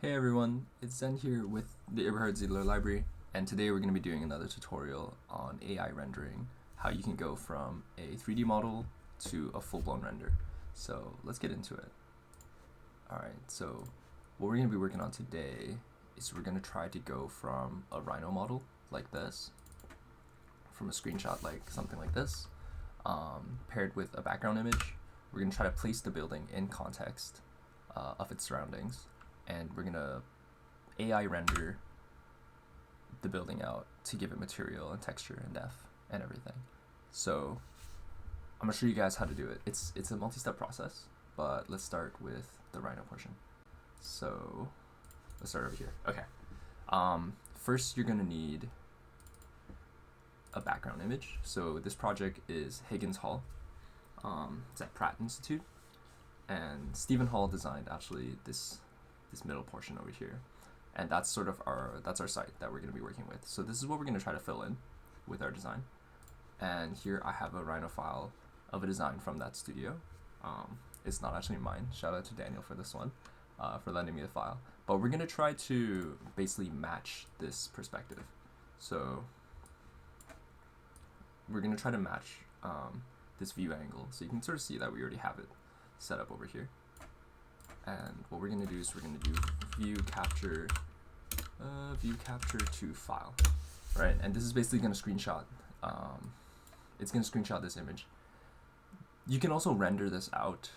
Hey everyone, it's Zen here with the Eberhard Ziedler Library, and today we're going to be doing another tutorial on AI rendering, how you can go from a 3D model to a full-blown render. So let's get into it. Alright, so what we're going to be working on today is we're going to try to go from a Rhino model like this, from a screenshot like something like this, paired with a background image. We're going to try to place the building in context of its surroundings, and we're gonna AI render the building out to give it material and texture and depth and everything. So I'm gonna show you guys how to do it. It's a multi-step process, but let's start with the Rhino portion. So let's start over here. Okay. First you're gonna need a background image. So this project is Higgins Hall. It's at Pratt Institute, and Stephen Hall designed actually this middle portion over here, and that's sort of our site that we're going to be working with. So this is what we're going to try to fill in with our design, and here I have a Rhino file of a design from that studio. It's not actually mine. Shout out to Daniel for this one, for lending me the file, but we're going to try to basically match this perspective. So we're going to try to match this view angle, so you can sort of see that we already have it set up over here. And what we're going to do is we're going to do view capture to file, right? And this is basically going to screenshot. It's going to screenshot this image. You can also render this out.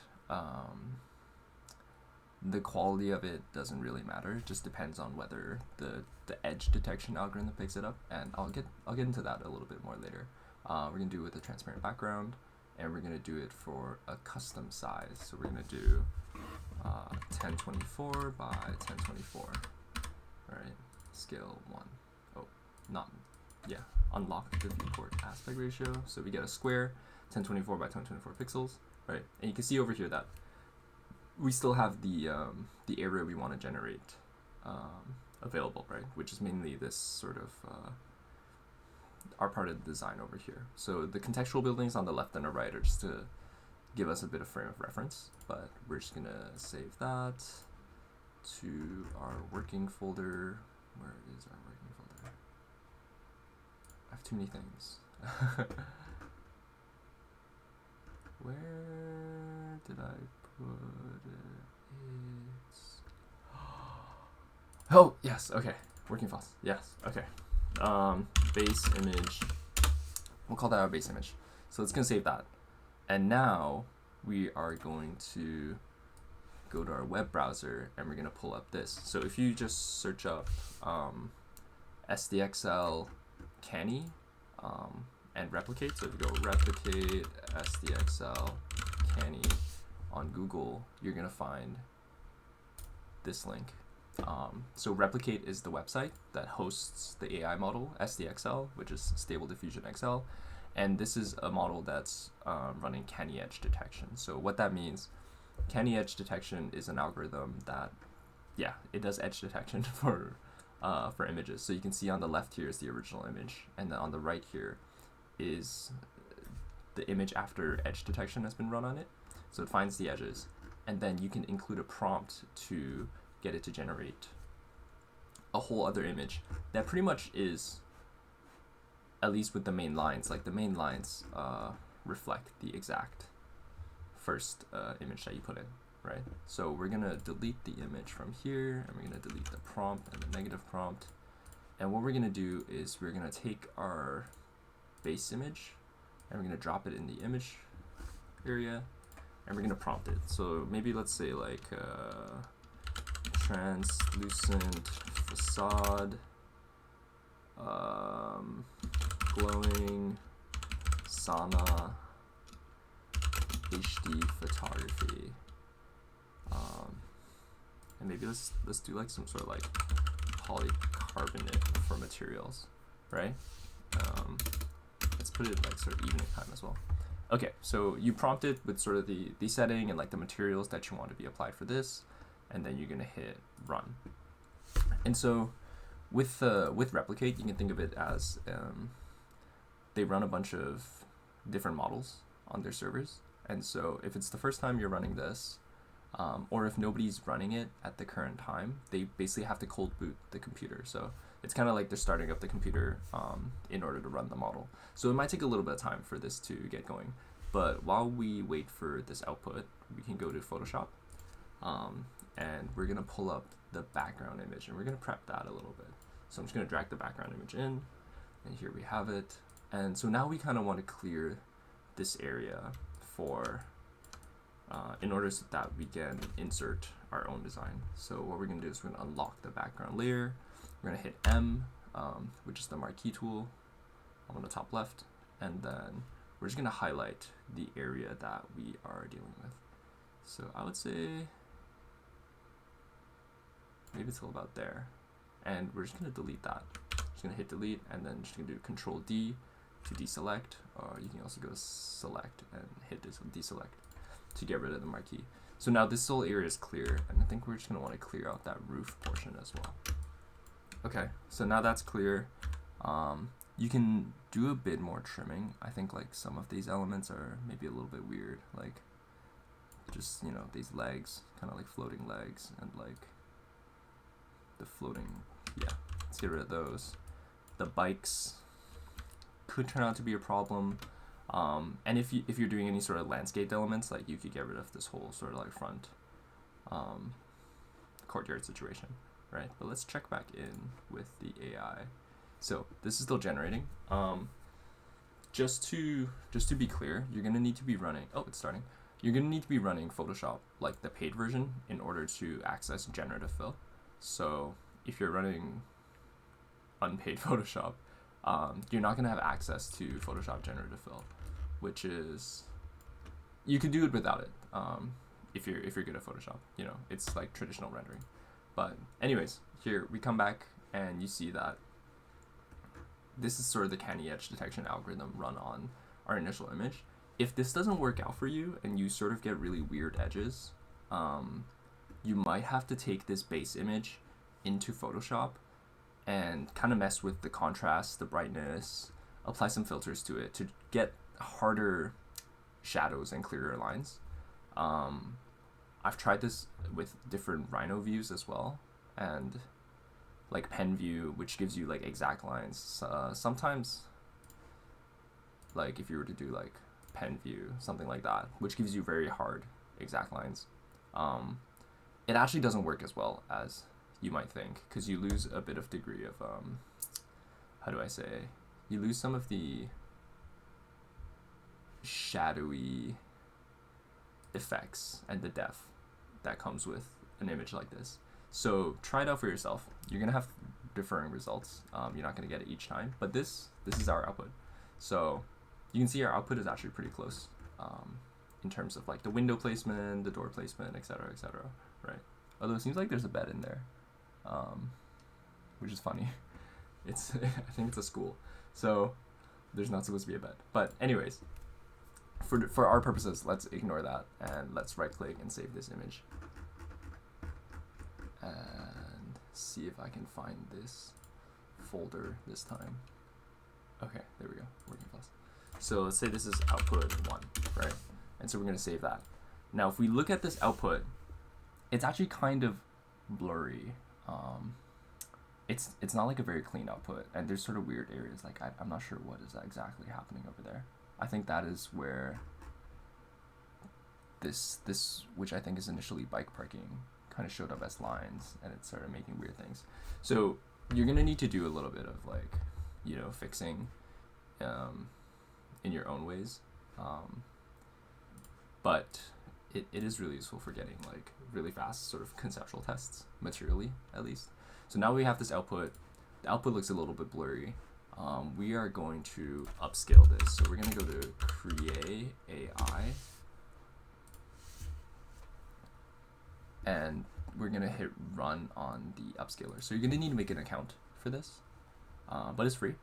The quality of it doesn't really matter. It just depends on whether the edge detection algorithm picks it up, and I'll get into that a little bit more later. We're going to do it with a transparent background, and we're going to do it for a custom size. So we're going to do 1024 by 1024, right? Scale 1. Oh, not, yeah, unlock the viewport aspect ratio. So we get a square, 1024 by 1024 pixels, right? And you can see over here that we still have the area we want to generate available, right? Which is mainly this sort of our part of the design over here. So the contextual buildings on the left and the right are just to give us a bit of frame of reference, but we're just gonna save that to our working folder. Where is our working folder? I have too many things. Where did I put it? Oh, yes, okay. Working files, yes, okay. Base image, we'll call that our base image. So it's gonna save that. And now we are going to go to our web browser, and we're going to pull up this. So if you just search up SDXL Canny and replicate, so if you go replicate SDXL Canny on Google, you're going to find this link. So replicate is the website that hosts the AI model SDXL, which is Stable Diffusion XL. And this is a model that's running Canny edge detection. So what that means, Canny edge detection is an algorithm that, yeah, it does edge detection for images. So you can see on the left here is the original image, and then on the right here is the image after edge detection has been run on it. So it finds the edges, and then you can include a prompt to get it to generate a whole other image that pretty much is, at least with the main lines, like the main lines reflect the exact first image that you put in, right? So we're gonna delete the image from here, and we're gonna delete the prompt and the negative prompt. And what we're gonna do is we're gonna take our base image, and we're gonna drop it in the image area, and we're gonna prompt it. So maybe let's say like translucent facade, glowing sauna HD photography, and maybe let's do like some sort of like polycarbonate for materials, right? Let's put it like sort of evening time as well. Okay, so you prompt it with sort of the setting and like the materials that you want to be applied for this, and then you're gonna hit run. And so with replicate, you can think of it as they run a bunch of different models on their servers, and so if it's the first time you're running this, or if nobody's running it at the current time, they basically have to cold boot the computer. So it's kind of like they're starting up the computer in order to run the model. So it might take a little bit of time for this to get going. But while we wait for this output, we can go to Photoshop, and we're gonna pull up the background image, and we're gonna prep that a little bit. So I'm just gonna drag the background image in, and here we have it. And so now we kind of want to clear this area for, in order so that we can insert our own design. So what we're gonna do is we're gonna unlock the background layer. We're gonna hit M, which is the marquee tool on the top left, and then we're just gonna highlight the area that we are dealing with. So I would say maybe it's all about there, and we're just gonna delete that. Just gonna hit delete, and then just gonna do Control D to deselect, or you can also go select and hit deselect to get rid of the marquee. So now this whole area is clear, and I think we're just gonna want to clear out that roof portion as well. Okay, so now that's clear. You can do a bit more trimming. I think like some of these elements are maybe a little bit weird, like just, you know, these legs, kind of like floating legs, and like the floating, yeah, let's get rid of those. The bikes could turn out to be a problem. And if you're doing any sort of landscape elements, like you could get rid of this whole sort of like front courtyard situation, right? But let's check back in with the AI. So this is still generating. Just to be clear, you're gonna need to be running. Oh, it's starting. You're gonna need to be running Photoshop, like the paid version, in order to access generative fill. So if you're running unpaid Photoshop, you're not gonna have access to Photoshop generative fill, which is, you can do it without it. If you're good at Photoshop, you know, it's like traditional rendering. But anyways, here we come back and you see that this is sort of the Canny edge detection algorithm run on our initial image. If this doesn't work out for you and you sort of get really weird edges, you might have to take this base image into Photoshop and kind of mess with the contrast, the brightness, apply some filters to it to get harder shadows and clearer lines. I've tried this with different Rhino views as well, and like pen view, which gives you like exact lines. Sometimes, like if you were to do like pen view, something like that, which gives you very hard exact lines, it actually doesn't work as well as you might think, because you lose a bit of degree of how do I say, you lose some of the shadowy effects and the depth that comes with an image like this. So try it out for yourself. You're gonna have differing results. You're not gonna get it each time, but this is our output. So you can see our output is actually pretty close in terms of like the window placement, the door placement, etc., right? Although it seems like there's a bed in there, which is funny. It's I think it's a school, so there's not supposed to be a bed. But anyways, for our purposes, let's ignore that and let's right click and save this image and see if I can find this folder this time. Okay, there we go, working fast. So let's say this is output 1, right? And so we're gonna save that. Now if we look at this output, it's actually kind of blurry. It's not like a very clean output, and there's sort of weird areas, like I'm not sure what is exactly happening over there. I think that is where this which I think is initially bike parking, kind of showed up as lines, and it started making weird things. So you're gonna need to do a little bit of like, you know, fixing in your own ways, but it is really useful for getting like really fast sort of conceptual tests, materially at least. So now we have this output. The output looks a little bit blurry. We are going to upscale this. So we're going to go to Create AI, and we're going to hit Run on the upscaler. So you're going to need to make an account for this, but it's free.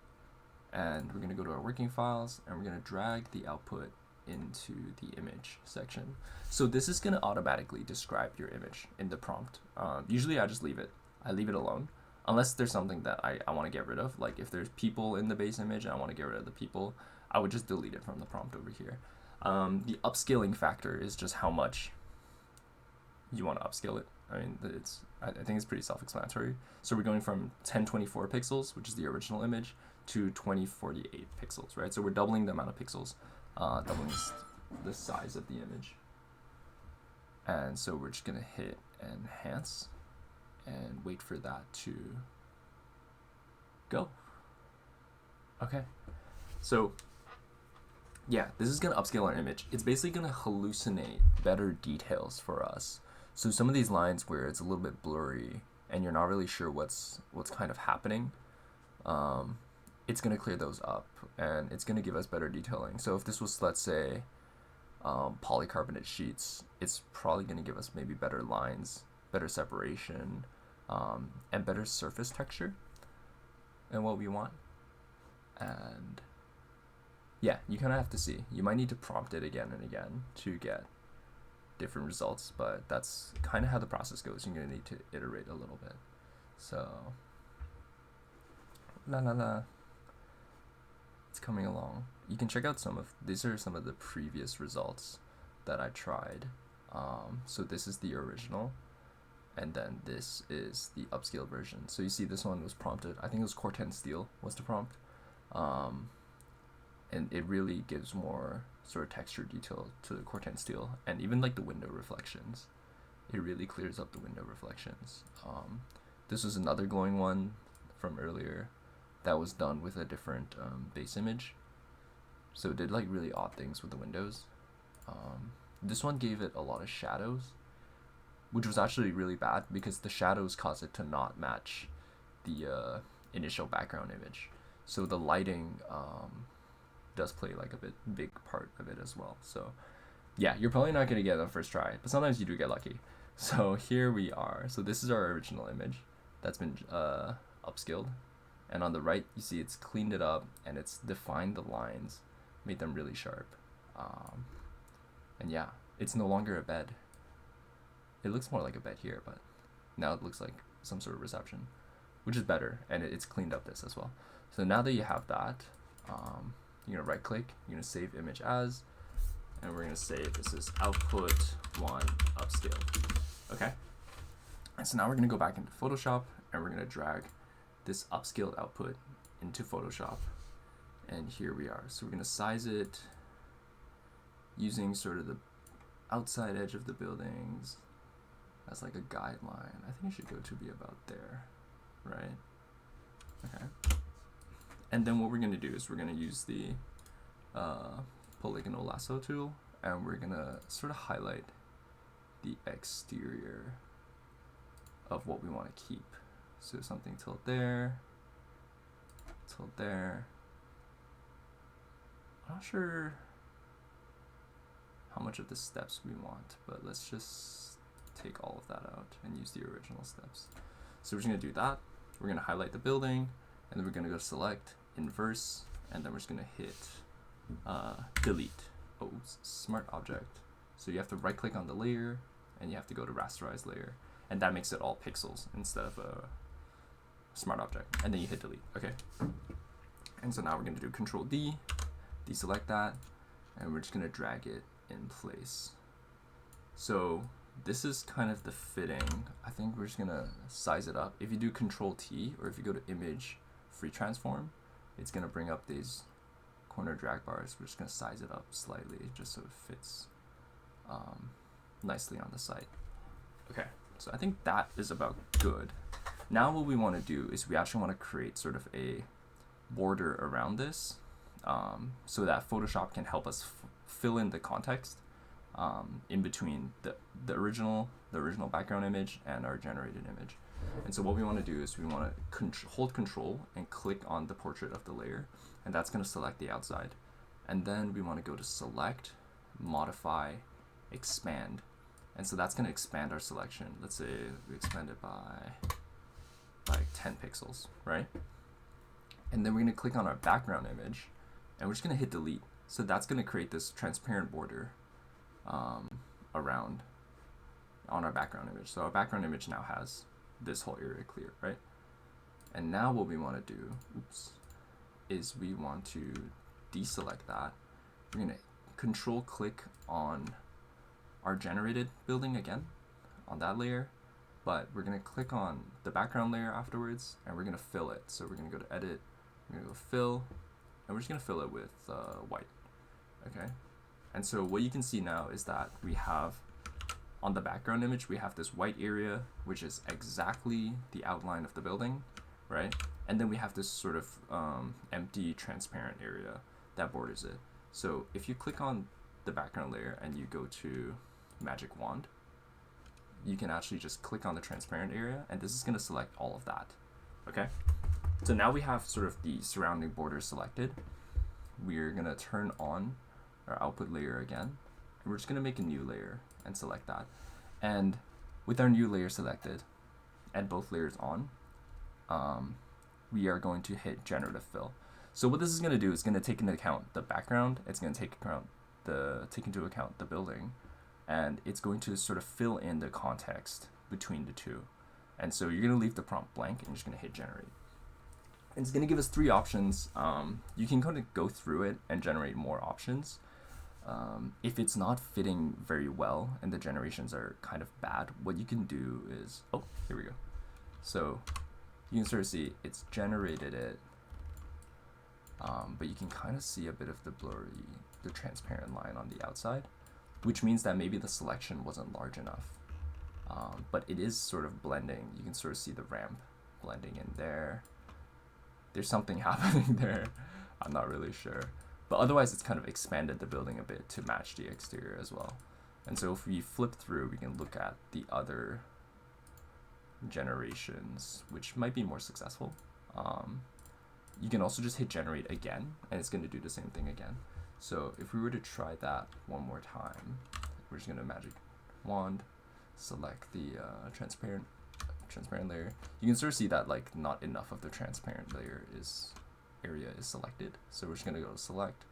And we're going to go to our working files, and we're going to drag the output into the image section. So this is going to automatically describe your image in the prompt. Usually I just leave it. I leave it alone. Unless there's something that I want to get rid of, like if there's people in the base image and I want to get rid of the people, I would just delete it from the prompt over here. The upscaling factor is just how much you want to upscale it. I mean, I think it's pretty self-explanatory. So we're going from 1024 pixels, which is the original image, to 2048 pixels, right? So we're doubling the amount of pixels, doubling the size of the image. And so we're just gonna hit enhance and wait for that to go. Okay, so yeah, this is gonna upscale our image. It's basically gonna hallucinate better details for us. So some of these lines where it's a little bit blurry and you're not really sure what's kind of happening, it's gonna clear those up and it's gonna give us better detailing. So if this was, let's say, polycarbonate sheets, it's probably gonna give us maybe better lines, better separation, and better surface texture and what we want. And yeah, you kind of have to see. You might need to prompt it again and again to get different results, but that's kind of how the process goes. You're going to need to iterate a little bit. So, it's coming along. You can check out these are some of the previous results that I tried. So this is the original, and then this is the upscaled version. So you see this one was prompted, I think it was Corten Steel was the prompt. And it really gives more sort of texture detail to the Corten Steel, and even like the window reflections. It really clears up the window reflections. This was another glowing one from earlier that was done with a different base image. So it did like really odd things with the windows. This one gave it a lot of shadows, which was actually really bad because the shadows caused it to not match the initial background image. So the lighting does play like a big part of it as well. So yeah, you're probably not gonna get it on first try, but sometimes you do get lucky. So here we are. So this is our original image that's been upscaled, and on the right you see it's cleaned it up and it's defined the lines, made them really sharp, and yeah, it's no longer a bed. It looks more like a bed here, but now it looks like some sort of reception, which is better, and it's cleaned up this as well. So now that you have that, you're gonna right click, you're gonna save image as, and we're gonna say this is output 1 upscaled. Okay, and so now we're gonna go back into Photoshop and we're gonna drag this upscaled output into Photoshop, and here we are. So we're gonna size it using sort of the outside edge of the buildings as like a guideline. I think it should go to be about there, right? Okay. And then what we're going to do is we're going to use the polygonal lasso tool, and we're going to sort of highlight the exterior of what we want to keep. So something tilt there, tilt there. I'm not sure how much of the steps we want, but let's just take all of that out and use the original steps. So we're just going to do that. We're going to highlight the building, and then we're going to go select, inverse, and then we're just going to hit delete. Oh, smart object. So you have to right click on the layer and you have to go to rasterize layer, and that makes it all pixels instead of a smart object, and then you hit delete. Okay, and so now we're going to do Control D, deselect that, and we're just going to drag it in place. So this is kind of the fitting. I think we're just going to size it up. If you do Control T, or if you go to image free transform, it's going to bring up these corner drag bars. We're just going to size it up slightly just so it fits nicely on the site. Okay, so I think that is about good. Now what we want to do is we actually want to create sort of a border around this, so that Photoshop can help us fill in the context in between the original background image and our generated image. And so what we want to do is we want to hold Control and click on the portrait of the layer, and that's going to select the outside. And then we want to go to Select, Modify, Expand. And so that's going to expand our selection. Let's say we expand it by like 10 pixels, right? And then we're going to click on our background image, and we're just going to hit delete. So that's going to create this transparent border around on our background image. So our background image now has this whole area clear, right? And now what we want to do, is we want to deselect that. We're going to Control click on our generated building again, on that layer, but we're going to click on the background layer afterwards, and we're going to fill it. So we're going to go to Edit, we're going to go Fill, and we're just going to fill it with white. Okay, and so what you can see now is that we have, on the background image, we have this white area, which is exactly the outline of the building, right? And then we have this sort of empty transparent area that borders it. So if you click on the background layer and you go to Magic Wand, you can actually just click on the transparent area, and this is going to select all of that. Okay, so now we have sort of the surrounding border selected. We're going to turn on our output layer again, and we're just going to make a new layer and select that. And with our new layer selected and both layers on, we are going to hit generative fill. So what this is going to do is going to take into account the background, it's going to take into account the building, and it's going to sort of fill in the context between the two. And so you're going to leave the prompt blank, and you're just going to hit generate. And it's going to give us 3 options. You can kind of go through it and generate more options. If it's not fitting very well and the generations are kind of bad, what you can do is, oh, here we go. So you can sort of see it's generated it, but you can kind of see a bit of the blurry, the transparent line on the outside, which means that maybe the selection wasn't large enough. But it is sort of blending. You can sort of see the ramp blending in there. There's something happening there. I'm not really sure. But otherwise, it's kind of expanded the building a bit to match the exterior as well. And so if we flip through, we can look at the other generations, which might be more successful. You can also just hit generate again, and it's going to do the same thing again. So if we were to try that one more time, we're just going to Magic Wand, select the transparent layer. You can sort of see that like not enough of the transparent area is selected. So we're just going to go to select,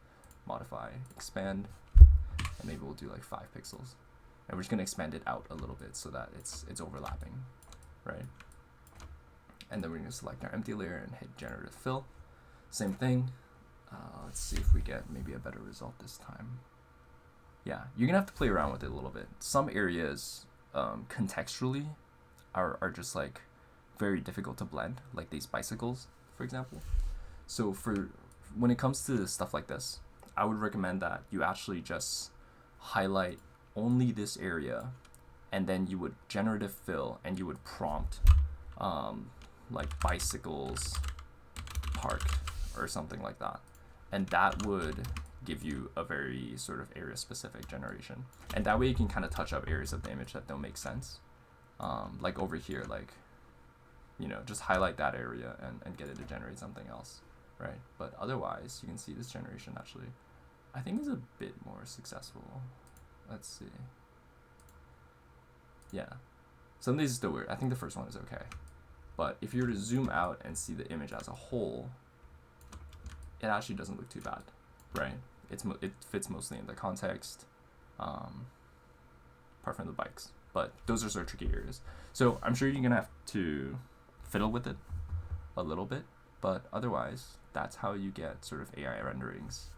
modify, expand, and maybe we'll do like 5 pixels. And we're just going to expand it out a little bit so that it's overlapping, right? And then we're going to select our empty layer and hit generative fill. Same thing. Let's see if we get maybe a better result this time. Yeah, you're going to have to play around with it a little bit. Some areas contextually are just like very difficult to blend, like these bicycles, for example. So when it comes to stuff like this, I would recommend that you actually just highlight only this area, and then you would generative fill and you would prompt like bicycles parked or something like that. And that would give you a very sort of area specific generation. And that way you can kind of touch up areas of the image that don't make sense. Like over here, like, you know, just highlight that area and get it to generate something else, right? But otherwise, you can see this generation actually, I think is a bit more successful. Let's see. Yeah, some of these are still weird. I think the first one is okay. But if you were to zoom out and see the image as a whole, it actually doesn't look too bad, right? It fits mostly in the context, apart from the bikes. But those are sort of tricky areas. So I'm sure you're going to have to fiddle with it a little bit. But otherwise, that's how you get sort of AI renderings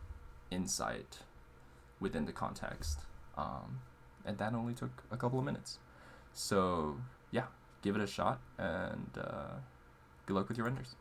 insight within the context. And that only took a couple of minutes. So yeah, give it a shot, and good luck with your renders.